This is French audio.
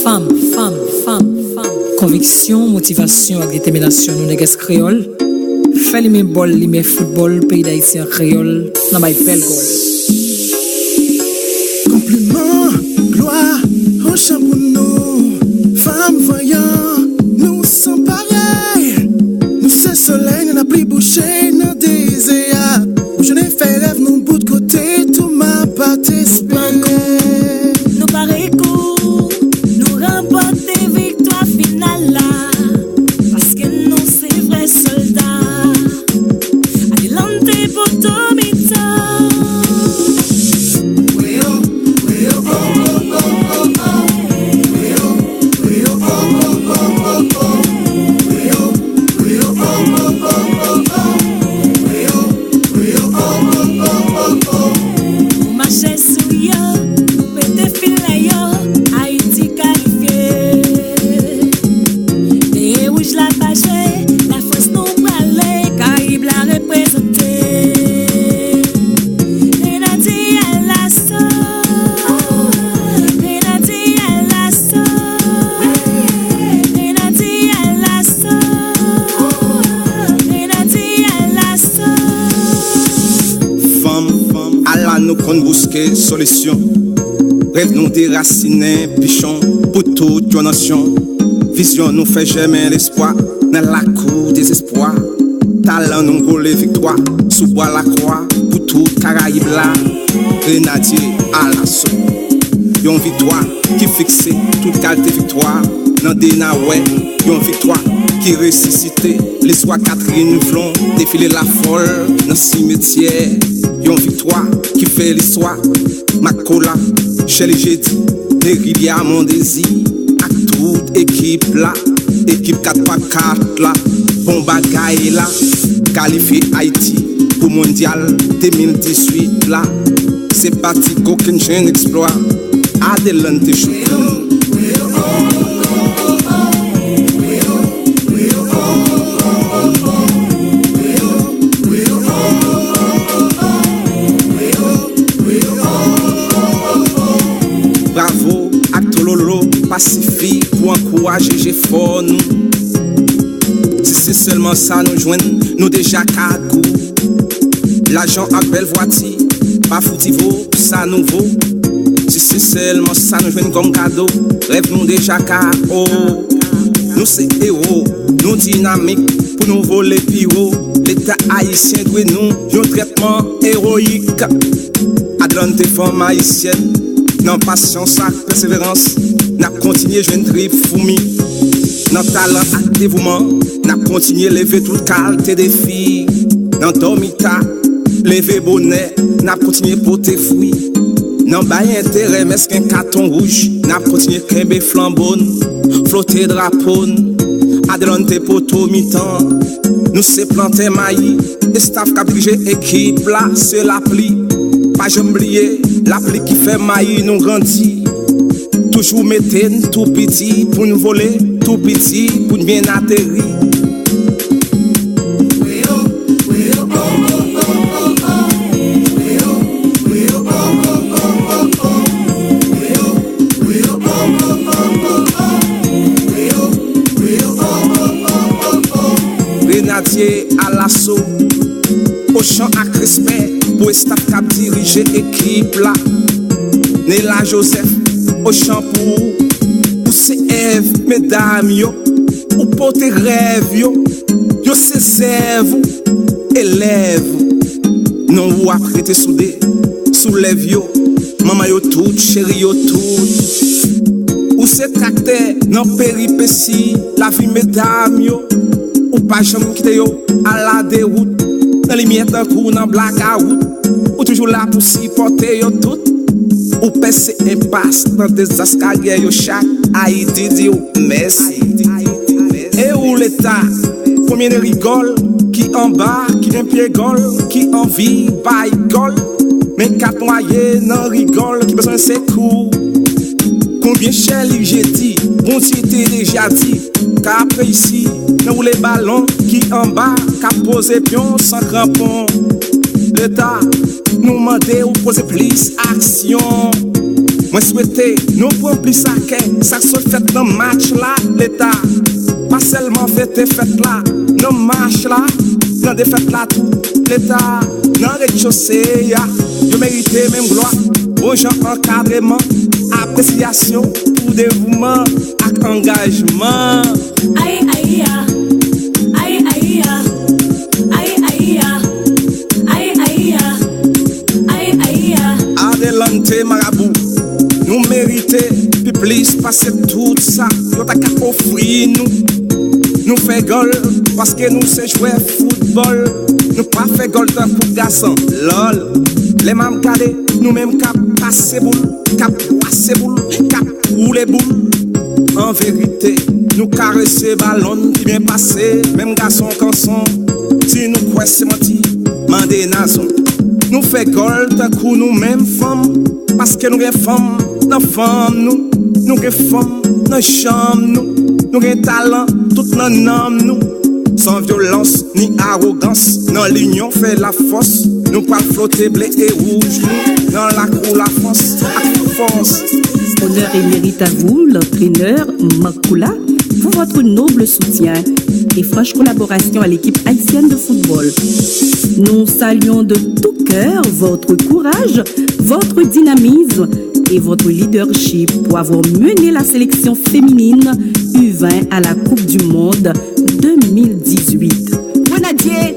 Femme. Conviction, motivation et détermination, nous nègres créoles. Fait les mêmes bol, les mêmes football, pays d'Haïti en créole, dans ma belle goal. Compliment, gloire, au chant pour nous. Femmes voyant, nous sommes pareils. Nous c'est soleil, nous n'a plus bouché, nous désert. Je n'ai fait rêve, nous bout de côté, tout m'a participé. Nous pareils coups, nous remporter victoire finale là. Parce que nous c'est vrais soldats. Adelante pour tout mi-temps. Solution, rêve nous déraciner, pichon pour toute une nation. Vision nous fait germer l'espoir dans la cour des espoirs. Talent nous roule victoire, sous bois la croix pour toute Caraïbe là. Grenadier à l'assaut, yon victoire qui fixe toute qualité victoire. Dans des naouais, yon victoire qui ressuscite les soies Catherine Vlon, défiler la folle dans cimetière. Yon victoire qui fait l'histoire. Macola, chez les jeudis, des rivières mon désir. À toute équipe là, équipe 4x4 là, bon bagaille là. Qualifié Haïti pour mondial 2018 là. C'est parti qu'aucun jeune exploit. Adelante chou. Bravo, Actololo, Pacifique, pour encourager, j'ai fort nous. Si c'est seulement ça nous joigne, nous déjà cagou. L'argent à belle voiture, pas foutivo, ça nous vaut. Si c'est seulement ça nous joigne comme cadeau, rêve nous déjà cagou. Nous c'est héros, nous dynamiques, pour nous voler piro. L'État haïtien doit nous, un traitement héroïque. Adelante femmes haïtiennes. Dans patience et persévérance, n'a continué jeune trip fourmi. Dans talent et dévouement, n'a continué lever toute qualité des filles. Dans dormita, lever bonnet, n'a continué porter fruits. Dans bail intérêt, mesquin carton rouge, n'a continué crème flambeau, flotter drapeau. Adelante pour tout mi-temps, nous c'est planter maïs, et staff qui a dirigé équipe là, c'est l'appli. Pas jamais oublier, l'appli qui fait maïs nous grandit. Toujours mettre tout petit pour nous voler, tout petit pour nous bien atterrir. Grenadier à l'assaut, au champ à respect. Pour staff qui a dirigé l'équipe là. Néla Joseph, au champ pour CF, mesdames yo. Ou pour tes rêves yo. Yo c'est serve, élève. Non ou après te soudé, soulève yo. Maman yo tout, chéri yo tout. Ou c'est tracteur, non péripétie, la vie mesdames yo. Ou pas jamais quitter yo, à la déroute. Dans les miettes d'un coup, dans blackout. Ou toujours là pour supporter yo tout. Ou passer impasse dans des ascariers yo chaque Haïti dit ou merci. Et où l'État, combien de rigole, qui en bas, qui vient pied gol, qui en vie, bail gol. Mais quatre noyés non rigole, qui besoin de ses coups. Combien cher j'ai dit, bon si t'es déjà dit, qu'après ici, nous les ballons qui en bas, qu'a posé pion sans crampon. L'État nous mandait ou poser plus action. Moi souhaite nous prendre plus ça se fait dans match là, l'État. Pas seulement fête là, dans match là, dans des fêtes là tout, l'État, dans les chaussées, je mérite même gloire, aux gens encadrement, appréciation, pour dévouement, avec engagement. Aïe aïe aïe aïe aïe aïe aïe aïe aïe aïe Adelante marabout, nous méritons plus passer tout ça, nous t'as qu'à offrir nous fait gol parce que nous c'est jouer football, nous pas fait gol tant pour garçon, lol. Les mêmes cadets, nous même cap passer boule, cap passer boule, cap rouler boule. En vérité, nous caresser ballon qui bien passé, même garçon quand son, si nous croyons c'est menti, mandé nason. Nous fait gol tant que nous même femmes, parce que nous sommes femmes, dans femme nous sommes femmes, dans chambre nous avons talent, tout dans nom nous, sans violence ni arrogance, dans l'union fait la force, nous pas flotter blé et rouge, nous, dans la cour la force, à force. Honneur et mérite à vous, l'entraîneur Makoula, pour votre noble soutien et franche collaboration à l'équipe haïtienne de football. Nous saluons de tout cœur votre courage, votre dynamisme et votre leadership pour avoir mené la sélection féminine U20 à la Coupe du Monde 2018. Grenadier